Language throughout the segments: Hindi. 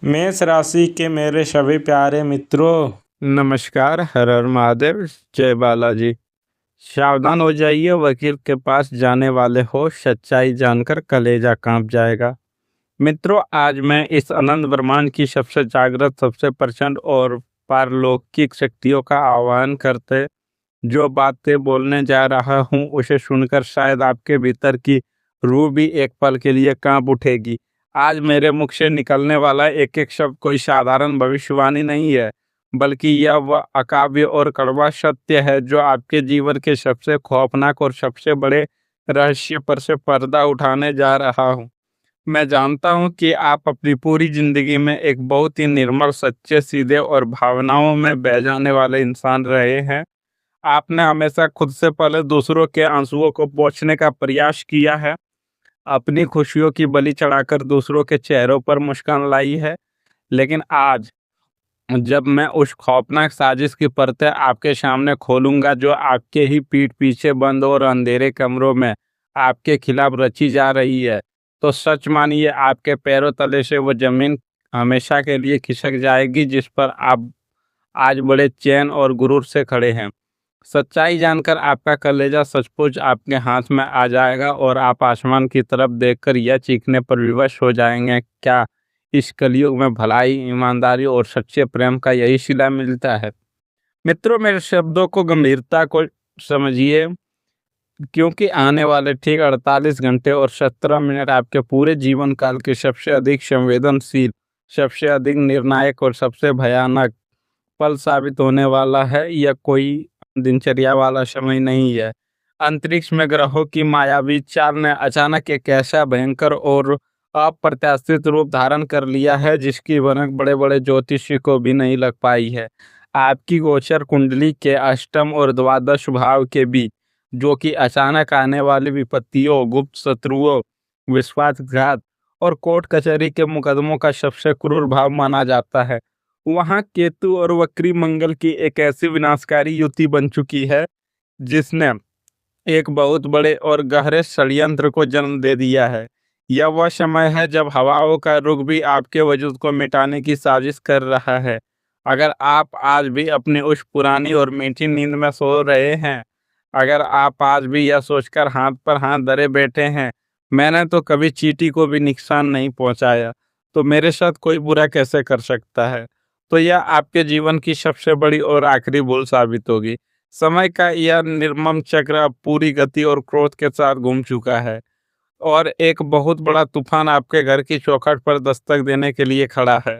मेष राशि के मेरे सभी प्यारे मित्रों, नमस्कार। हर हर महादेव। जय बालाजी। सावधान हो जाइए, वकील के पास जाने वाले हो, सच्चाई जानकर कलेजा कांप जाएगा। मित्रों, आज मैं इस अनंत ब्रह्मांड की सबसे जागृत, सबसे प्रचंड और पारलौकिक शक्तियों का आह्वान करते जो बातें बोलने जा रहा हूँ उसे सुनकर शायद आपके भीतर की रूह भी एक पल के लिए कांप उठेगी। आज मेरे मुख से निकलने वाला एक एक शब्द कोई साधारण भविष्यवाणी नहीं है, बल्कि यह वह अकाव्य और कड़वा सत्य है जो आपके जीवन के सबसे खौफनाक और सबसे बड़े रहस्य पर से पर्दा उठाने जा रहा हूँ। मैं जानता हूँ कि आप अपनी पूरी जिंदगी में एक बहुत ही निर्मल, सच्चे, सीधे और भावनाओं में बह जाने वाले इंसान रहे हैं। आपने हमेशा खुद से पहले दूसरों के आंसुओं को पोंछने का प्रयास किया है, अपनी खुशियों की बलि चढ़ाकर दूसरों के चेहरों पर मुस्कान लाई है। लेकिन आज जब मैं उस खौफनाक साजिश की परतें आपके सामने खोलूंगा जो आपके ही पीठ पीछे बंद और अंधेरे कमरों में आपके खिलाफ रची जा रही है, तो सच मानिए आपके पैरों तले से वो जमीन हमेशा के लिए खिसक जाएगी जिस पर आप आज बड़े चैन और गुरूर से खड़े हैं। सच्चाई जानकर आपका कलेजा सचमुच आपके हाथ में आ जाएगा और आप आसमान की तरफ देखकर यह चीखने पर विवश हो जाएंगे, क्या इस कलयुग में भलाई, ईमानदारी और सच्चे प्रेम का यही सिला मिलता है। मित्रों, मेरे शब्दों को गंभीरता को समझिए, क्योंकि आने वाले ठीक 48 घंटे और 17 मिनट आपके पूरे जीवन काल के सबसे अधिक संवेदनशील, सबसे अधिक निर्णायक और सबसे भयानक पल साबित होने वाला है। यह कोई दिनचर्या वाला समय नहीं है। अंतरिक्ष में ग्रहों की मायावी चाल ने अचानक एक ऐसा भयंकर और अप्रत्याशित रूप धारण कर लिया है जिसकी भनक बड़े बड़े ज्योतिषी को भी नहीं लग पाई है। आपकी गोचर कुंडली के अष्टम और द्वादश भाव के बीच, जो कि अचानक आने वाली विपत्तियों, गुप्त शत्रुओं, विश्वासघात और कोर्ट कचहरी के मुकदमों का सबसे क्रूर भाव माना जाता है, वहां केतु और वक्री मंगल की एक ऐसी विनाशकारी युति बन चुकी है जिसने एक बहुत बड़े और गहरे षड्यंत्र को जन्म दे दिया है। यह वह समय है जब हवाओं का रुख भी आपके वजूद को मिटाने की साजिश कर रहा है। अगर आप आज भी अपनी उस पुरानी और मीठी नींद में सो रहे हैं, अगर आप आज भी यह सोचकर हाथ पर हाथ धरे बैठे हैं, मैंने तो कभी चींटी को भी नुकसान नहीं पहुंचाया, तो मेरे साथ कोई बुरा कैसे कर सकता है, तो यह आपके जीवन की सबसे बड़ी और आखिरी भूल साबित होगी। समय का यह निर्मम चक्र अब पूरी गति और क्रोध के साथ घूम चुका है और एक बहुत बड़ा तूफान आपके घर की चौखट पर दस्तक देने के लिए खड़ा है।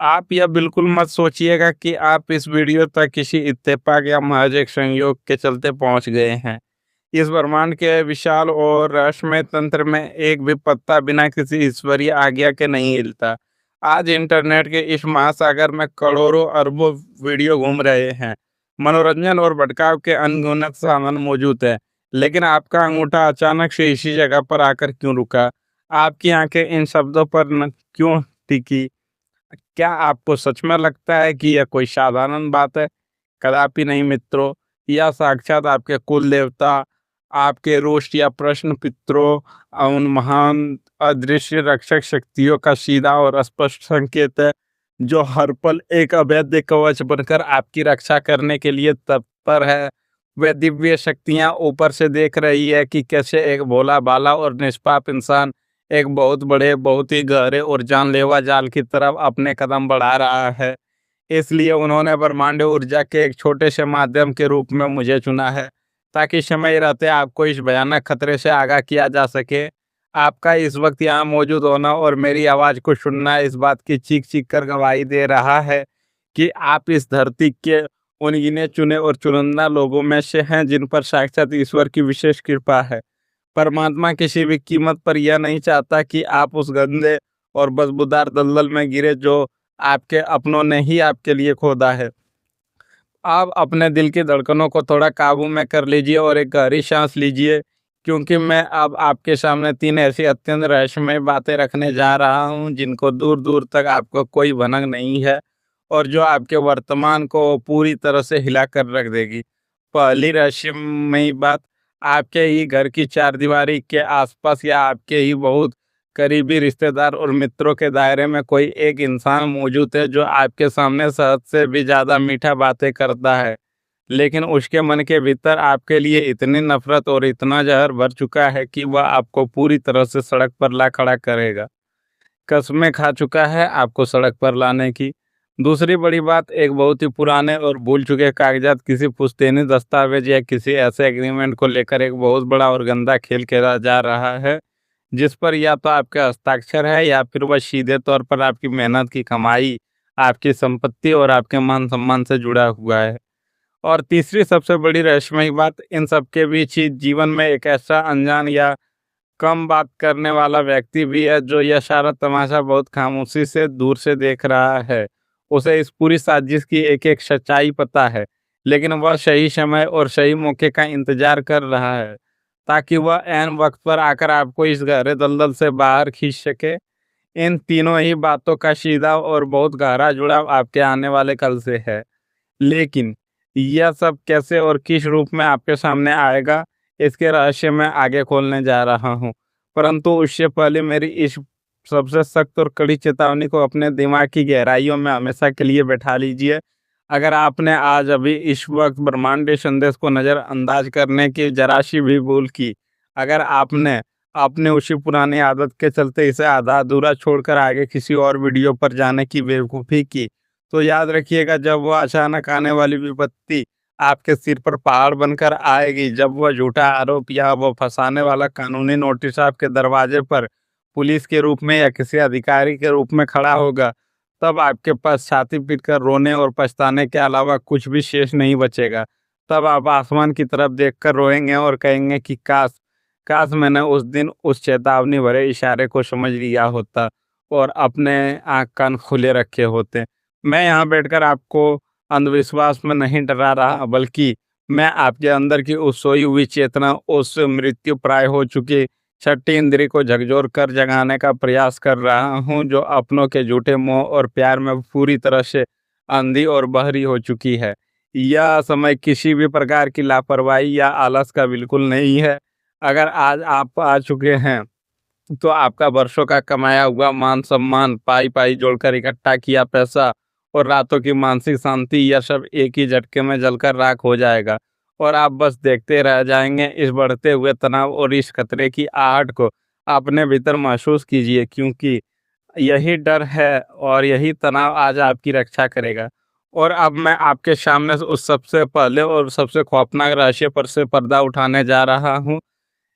आप यह बिल्कुल मत सोचिएगा कि आप इस वीडियो तक किसी इत्तेफाक या महज एक संयोग के चलते पहुंच गए हैं। इस ब्रह्मांड के विशाल और रहस्यमय तंत्र में एक भी पत्ता बिना किसी ईश्वरीय आज्ञा के नहीं हिलता। आज इंटरनेट के इस महासागर में करोड़ों अरबों वीडियो घूम रहे हैं, मनोरंजन और भटकाव के अनगिनत साधन मौजूद है, लेकिन आपका अंगूठा अचानक से इसी जगह पर आकर क्यों रुका? आपकी आंखें इन शब्दों पर न क्यों टिकी? क्या आपको सच में लगता है कि यह कोई साधारण बात है? कदापि नहीं मित्रों, यह साक्षात आपके कुल देवता, आपके रोष या प्रश्न पितरों, उन महान अदृश्य रक्षक शक्तियों का सीधा और स्पष्ट संकेत है जो हर पल एक अभेद्य कवच बनकर आपकी रक्षा करने के लिए तत्पर है। वे दिव्य शक्तियां ऊपर से देख रही है कि कैसे एक भोला भाला और निष्पाप इंसान एक बहुत बड़े, बहुत ही गहरे और जानलेवा जाल की तरफ अपने कदम बढ़ा रहा है। इसलिए उन्होंने ब्रह्मांड ऊर्जा के एक छोटे से माध्यम के रूप में मुझे चुना है, ताकि समय रहते आपको इस भयानक खतरे से आगाह किया जा सके। आपका इस वक्त यहाँ मौजूद होना और मेरी आवाज़ को सुनना इस बात की चीख चीख कर गवाही दे रहा है कि आप इस धरती के उन गिने चुने और चुनिंदा लोगों में से हैं जिन पर साक्षात ईश्वर की विशेष कृपा है। परमात्मा किसी भी कीमत पर यह नहीं चाहता कि आप उस गंदे और बदबूदार दलदल में गिरे जो आपके अपनों ने ही आपके लिए खोदा है। आप अपने दिल की धड़कनों को थोड़ा काबू में कर लीजिए और एक गहरी सांस लीजिए, क्योंकि मैं अब आपके सामने 3 ऐसी अत्यंत रहस्यमय बातें रखने जा रहा हूं जिनको दूर दूर तक आपको कोई भनक नहीं है और जो आपके वर्तमान को पूरी तरह से हिला कर रख देगी। पहली रहस्यमयी बात, आपके ही घर की चारदीवारी के आसपास या आपके ही बहुत करीबी रिश्तेदार और मित्रों के दायरे में कोई एक इंसान मौजूद है जो आपके सामने शहद से भी ज़्यादा मीठा बातें करता है, लेकिन उसके मन के भीतर आपके लिए इतनी नफरत और इतना जहर भर चुका है कि वह आपको पूरी तरह से सड़क पर ला खड़ा करेगा। कस्में खा चुका है आपको सड़क पर लाने की। दूसरी बड़ी बात, एक बहुत ही पुराने और भूल चुके कागजात, किसी पुश्तैनी दस्तावेज या किसी ऐसे एग्रीमेंट को लेकर एक बहुत बड़ा और गंदा खेल खेला जा रहा है, जिस पर या तो आपके हस्ताक्षर है या फिर वह सीधे तौर पर आपकी मेहनत की कमाई, आपकी संपत्ति और आपके मान सम्मान से जुड़ा हुआ है। और तीसरी सबसे बड़ी रहस्यमयी बात, इन सबके बीच ही जीवन में एक ऐसा अनजान या कम बात करने वाला व्यक्ति भी है जो यह सारा तमाशा बहुत खामोशी से दूर से देख रहा है। उसे इस पूरी साजिश की एक एक सच्चाई पता है, लेकिन वह सही समय और सही मौके का इंतजार कर रहा है ताकि वह ऐन वक्त पर आकर आपको इस गहरे दलदल से बाहर खींच सके। इन तीनों ही बातों का सीधा और बहुत गहरा जुड़ाव आपके आने वाले कल से है, लेकिन यह सब कैसे और किस रूप में आपके सामने आएगा, इसके रहस्य मैं आगे खोलने जा रहा हूँ। परंतु उससे पहले मेरी इस सबसे सख्त और कड़ी चेतावनी को अपने दिमाग की गहराइयों में हमेशा के लिए बैठा लीजिए। अगर आपने आज अभी इस वक्त ब्रह्मांडीय संदेश को नज़रअंदाज करने की जरा सी भी भूल की, अगर आपने अपने उसी पुरानी आदत के चलते इसे आधा अधूरा छोड़कर आगे किसी और वीडियो पर जाने की बेवकूफ़ी की, तो याद रखिएगा, जब वह अचानक आने वाली विपत्ति आपके सिर पर पहाड़ बनकर आएगी, जब वह झूठा आरोप या वह फंसाने वाला कानूनी नोटिस आपके दरवाजे पर पुलिस के रूप में या किसी अधिकारी के रूप में खड़ा होगा, तब आपके पास छाती पीटकर रोने और पछताने के अलावा कुछ भी शेष नहीं बचेगा। तब आप आसमान की तरफ देखकर रोएंगे और कहेंगे कि काश काश मैंने उस दिन उस चेतावनी भरे इशारे को समझ लिया होता और अपने आँख कान खुले रखे होते। मैं यहाँ बैठकर आपको अंधविश्वास में नहीं डरा रहा, बल्कि मैं आपके अंदर की उस सोई हुई चेतना, उस मृत्यु प्राय हो चुकी छठी इंद्री को झकझोर कर जगाने का प्रयास कर रहा हूँ, जो अपनों के झूठे मोह और प्यार में पूरी तरह से अंधी और बहरी हो चुकी है। यह समय किसी भी प्रकार की लापरवाही या आलस का बिल्कुल नहीं है। अगर आज आप आ चुके हैं, तो आपका वर्षों का कमाया हुआ मान सम्मान, पाई पाई जोड़कर इकट्ठा किया पैसा और रातों की मानसिक शांति, यह सब एक ही झटके में जलकर राख हो जाएगा और आप बस देखते रह जाएंगे। इस बढ़ते हुए तनाव और इस खतरे की आहट को अपने भीतर महसूस कीजिए, क्योंकि यही डर है और यही तनाव आज आपकी रक्षा करेगा। और अब मैं आपके सामने से उस सबसे पहले और सबसे खौफनाक रहस्य पर से पर्दा उठाने जा रहा हूँ,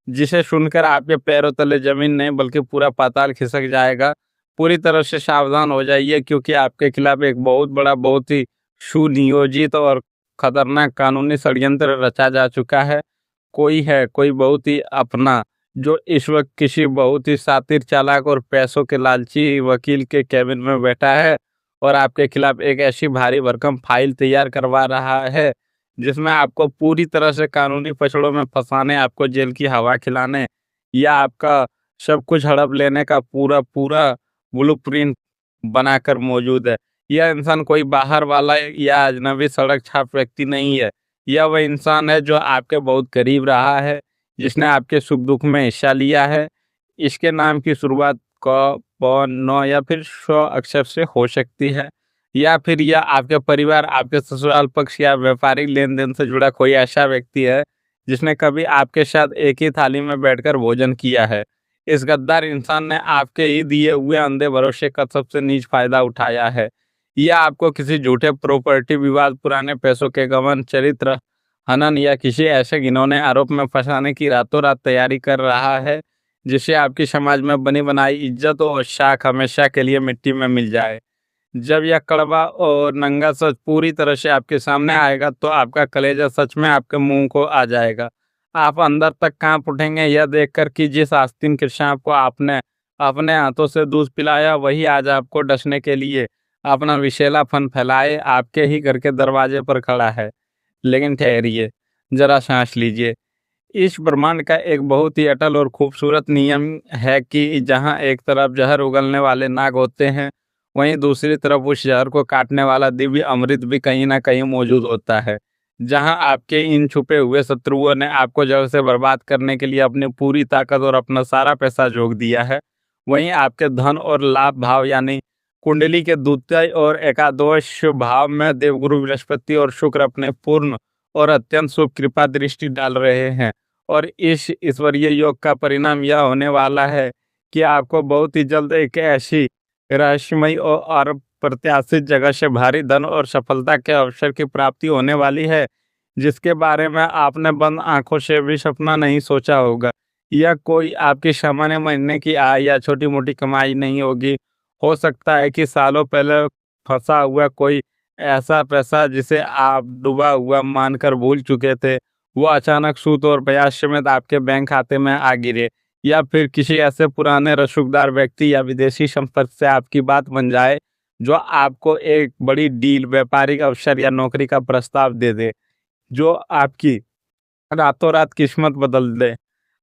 जिसे सुनकर आपके पैरों तले जमीन नहीं बल्कि पूरा पाताल खिसक जाएगा। पूरी तरह से सावधान हो जाइए, क्योंकि आपके खिलाफ एक बहुत बड़ा, बहुत ही सुनियोजित और खतरनाक कानूनी षड्यंत्र रचा जा चुका है। कोई बहुत ही अपना, जो इस वक्त किसी बहुत ही शातिर, चालाक और पैसों के लालची वकील के कैबिन में बैठा है और आपके खिलाफ एक ऐसी भारी भरकम फाइल तैयार करवा रहा है जिसमें आपको पूरी तरह से कानूनी पचड़ों में फंसाने, आपको जेल की हवा खिलाने या आपका सब कुछ हड़प लेने का पूरा पूरा ब्लूप्रिंट बनाकर मौजूद है। यह इंसान कोई बाहर वाला या अजनबी सड़क छाप व्यक्ति नहीं है। यह वह इंसान है जो आपके बहुत करीब रहा है, जिसने आपके सुख दुख में हिस्सा लिया है। इसके नाम की शुरुआत क, प, न या फिर श अक्षर से हो सकती है, या फिर यह आपके परिवार, आपके ससुराल पक्ष या व्यापारिक लेन देन से जुड़ा कोई ऐसा व्यक्ति है जिसने कभी आपके साथ एक ही थाली में बैठकर भोजन किया है। इस गद्दार इंसान ने आपके ही दिए हुए अंधे भरोसे का सबसे नीच फायदा उठाया है। यह आपको किसी झूठे प्रॉपर्टी विवाद, पुराने पैसों के गबन, चरित्र हनन या किसी ऐसे घिनौने आरोप में फंसाने की रातों रात तैयारी कर रहा है, जिससे आपकी समाज में बनी बनाई इज्जत और शाख हमेशा के लिए मिट्टी में मिल जाए। जब यह कड़वा और नंगा सच पूरी तरह से आपके सामने आएगा, तो आपका कलेजा सच में आपके मुंह को आ जाएगा। आप अंदर तक कांप उठेंगे यह देखकर कि जिस आस्तीन के सांप को आपने अपने हाथों से दूध पिलाया, वही आज आपको डसने के लिए अपना विषैला फन फैलाए आपके ही घर के दरवाजे पर खड़ा है। लेकिन ठहरिए, जरा सांस लीजिए। इस ब्रह्मांड का एक बहुत ही अटल और खूबसूरत नियम है कि जहाँ एक तरफ जहर उगलने वाले नाग होते हैं, वहीं दूसरी तरफ उस जहर को काटने वाला दिव्य अमृत भी कहीं ना कहीं मौजूद होता है। जहाँ आपके इन छुपे हुए शत्रुओं ने आपको जड़ से बर्बाद करने के लिए अपनी पूरी ताकत और अपना सारा पैसा झोंक दिया है, वहीं आपके धन और लाभ भाव यानी कुंडली के द्वितीय और एकादश भाव में देवगुरु बृहस्पति और शुक्र अपने पूर्ण और अत्यंत शुभ कृपा दृष्टि डाल रहे हैं। और इस ईश्वरीय योग का परिणाम यह होने वाला है कि आपको बहुत ही जल्द एक ऐसी रहस्यमयी और अप्रत्याशित जगह से भारी धन और सफलता के अवसर की प्राप्ति होने वाली है, जिसके बारे में आपने बंद आंखों से भी सपना नहीं सोचा होगा। यह कोई आपकी सामान्य महीने की आय या छोटी मोटी कमाई नहीं होगी। हो सकता है कि सालों पहले फंसा हुआ कोई ऐसा पैसा जिसे आप डूबा हुआ मानकर भूल चुके थे, वो अचानक सूद और ब्याज समेत आपके बैंक खाते में आ गिरे, या फिर किसी ऐसे पुराने रसूखदार व्यक्ति या विदेशी संपर्क से आपकी बात बन जाए जो आपको एक बड़ी डील, व्यापारिक अवसर या नौकरी का प्रस्ताव दे दे, जो आपकी रातों रात किस्मत बदल दे।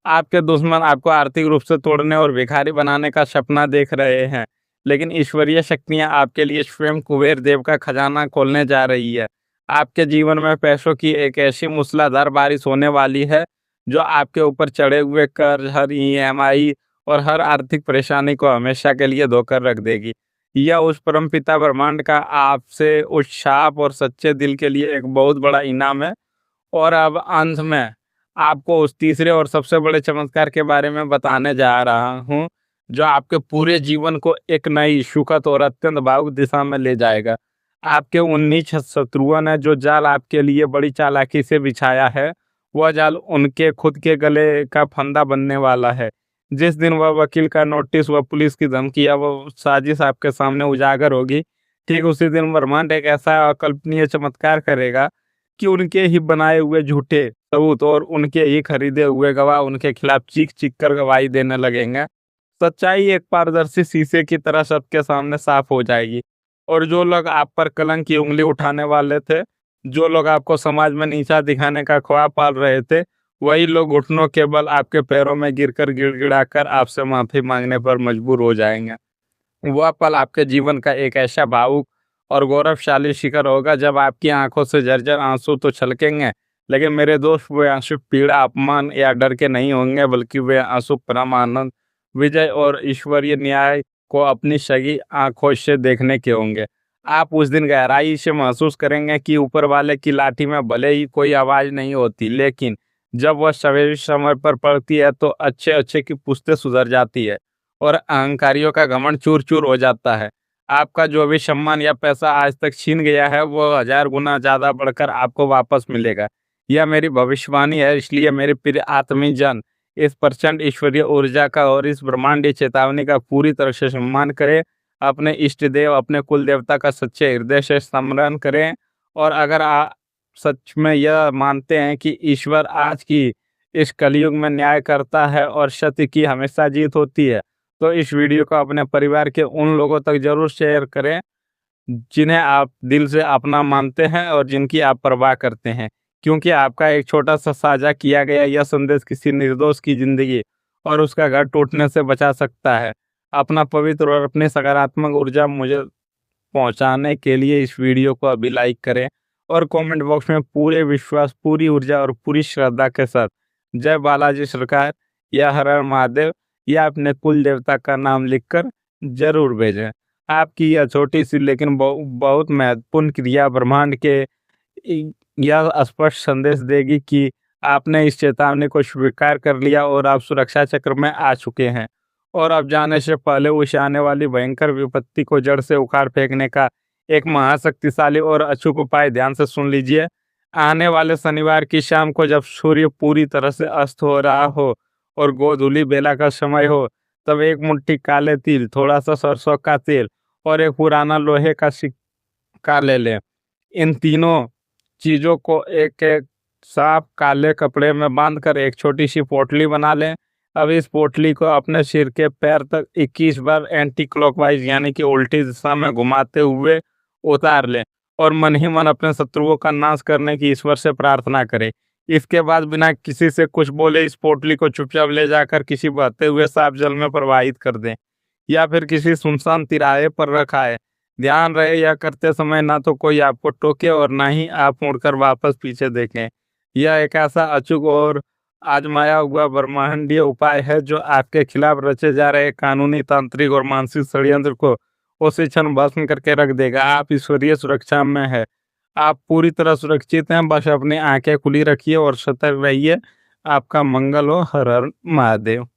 आपके दुश्मन आपको आर्थिक रूप से तोड़ने और भिखारी बनाने का सपना देख रहे हैं, लेकिन ईश्वरीय शक्तियां आपके लिए स्वयं कुबेर देव का खजाना खोलने जा रही है। आपके जीवन में पैसों की एक ऐसी मूसलाधार बारिश होने वाली है जो आपके ऊपर चढ़े हुए कर्ज, हर ईएमआई और हर आर्थिक परेशानी को हमेशा के लिए धोकर रख देगी। यह उस परमपिता ब्रह्मांड का आपसे उस साफ और सच्चे दिल के लिए एक बहुत बड़ा इनाम है। और अब अंत में आपको उस तीसरे और सबसे बड़े चमत्कार के बारे में बताने जा रहा हूँ, जो आपके पूरे जीवन को एक नई, सुखद और अत्यंत भावुक दिशा में ले जाएगा। आपके 19 शत्रुओं ने जो जाल आपके लिए बड़ी चालाकी से बिछाया है, वह जाल उनके खुद के गले का फंदा बनने वाला है। जिस दिन वह वकील का नोटिस, वह पुलिस की धमकी या वह साजिश आपके सामने उजागर होगी, ठीक उसी दिन ब्रह्मांड एक ऐसा अकल्पनीय चमत्कार करेगा कि उनके ही बनाए हुए झूठे सबूत और उनके ही खरीदे हुए गवाह उनके खिलाफ चीख चीख कर गवाही देने लगेंगे। सच्चाई एक पारदर्शी शीशे की तरह सबके सामने साफ हो जाएगी, और जो लोग आप पर कलंक की उंगली उठाने वाले थे, जो लोग आपको समाज में नीचा दिखाने का ख्वाब पाल रहे थे, वही लोग घुटनों के बल आपके पैरों में गिरकर गिड़गिड़ाकर आपसे माफी मांगने पर मजबूर हो जाएंगे। वह पल आपके जीवन का एक ऐसा भावुक और गौरवशाली शिखर होगा जब आपकी आंखों से जर्जर आंसू तो छलकेंगे, लेकिन मेरे दोस्त वे आंसू पीड़ा, अपमान या डर के नहीं होंगे, बल्कि वे आंसू परम आनंद, विजय और ईश्वरीय न्याय को अपनी सगी आंखों से देखने के होंगे। आप उस दिन गहराई से महसूस करेंगे कि ऊपर वाले की लाठी में भले ही कोई आवाज नहीं होती, लेकिन जब वह सही समय पर पड़ती है तो अच्छे अच्छे की पुश्तें सुधर जाती है और अहंकारियों का घमंड चूर चूर हो जाता है। आपका जो भी सम्मान या पैसा आज तक छीन गया है, वो 1000 गुना ज्यादा बढ़कर आपको वापस मिलेगा। यह मेरी भविष्यवाणी है, इसलिए मेरे प्रिय आत्मी जन, इस प्रचंड ईश्वरीय ऊर्जा का और इस ब्रह्मांडीय चेतावनी का पूरी तरह से सम्मान करें। अपने इष्ट देव, अपने कुल देवता का सच्चे हृदय से स्मरण करें। और अगर आप सच में यह मानते हैं कि ईश्वर आज की इस कलयुग में न्याय करता है और सत्य की हमेशा जीत होती है, तो इस वीडियो को अपने परिवार के उन लोगों तक जरूर शेयर करें जिन्हें आप दिल से अपना मानते हैं और जिनकी आप परवाह करते हैं, क्योंकि आपका एक छोटा सा साझा किया गया यह संदेश किसी निर्दोष की जिंदगी और उसका घर टूटने से बचा सकता है। अपना पवित्र और अपनी सकारात्मक ऊर्जा मुझे पहुंचाने के लिए इस वीडियो को अभी लाइक करें और कमेंट बॉक्स में पूरे विश्वास, पूरी ऊर्जा और पूरी श्रद्धा के साथ जय बालाजी सरकार या हर हर महादेव या अपने कुल देवता का नाम लिखकर जरूर भेजें। आपकी यह छोटी सी लेकिन बहुत महत्वपूर्ण क्रिया ब्रह्मांड के यह स्पष्ट संदेश देगी कि आपने इस चेतावनी को स्वीकार कर लिया और आप सुरक्षा चक्र में आ चुके हैं। और अब जाने से पहले उस आने वाली भयंकर विपत्ति को जड़ से उखाड़ फेंकने का एक महाशक्तिशाली और अचूक उपाय ध्यान से सुन लीजिए। आने वाले शनिवार की शाम को जब सूर्य पूरी तरह से अस्त हो रहा हो और गोधूली बेला का समय हो, तब एक मुट्ठी काले तिल, थोड़ा सा सरसों का तेल और एक पुराना लोहे का सिक्का ले लें। इन तीनों चीजों को एक एक साफ काले कपड़े में बांधकर एक छोटी सी पोटली बना लें। अब इस पोटली को अपने सिर के पैर तक 21 बार एंटी क्लॉकवाइज यानी कि उल्टी दिशा में घुमाते हुए उतार लें और मन ही मन अपने शत्रुओं का नाश करने की ईश्वर से प्रार्थना करें। इसके बाद बिना किसी से कुछ बोले इस पोटली को चुपचाप ले जाकर किसी बहते हुए साफ जल में प्रवाहित कर दें या फिर किसी सुनसान तिराहे पर रखाए। ध्यान रहे यह करते समय ना तो कोई आपको टोके और ना ही आप मुड़कर वापस पीछे देखें। यह एक ऐसा अचूक और आजमाया हुआ ब्रह्मांडीय उपाय है जो आपके खिलाफ रचे जा रहे कानूनी, तांत्रिक और मानसिक षड्यंत्र को उसी क्षण भस्म करके रख देगा। आप ईश्वरीय सुरक्षा में है, आप पूरी तरह सुरक्षित हैं। बस अपनी आंखें खुली रखिए और सतर्क रहिए। आपका मंगल हो। हर हर महादेव।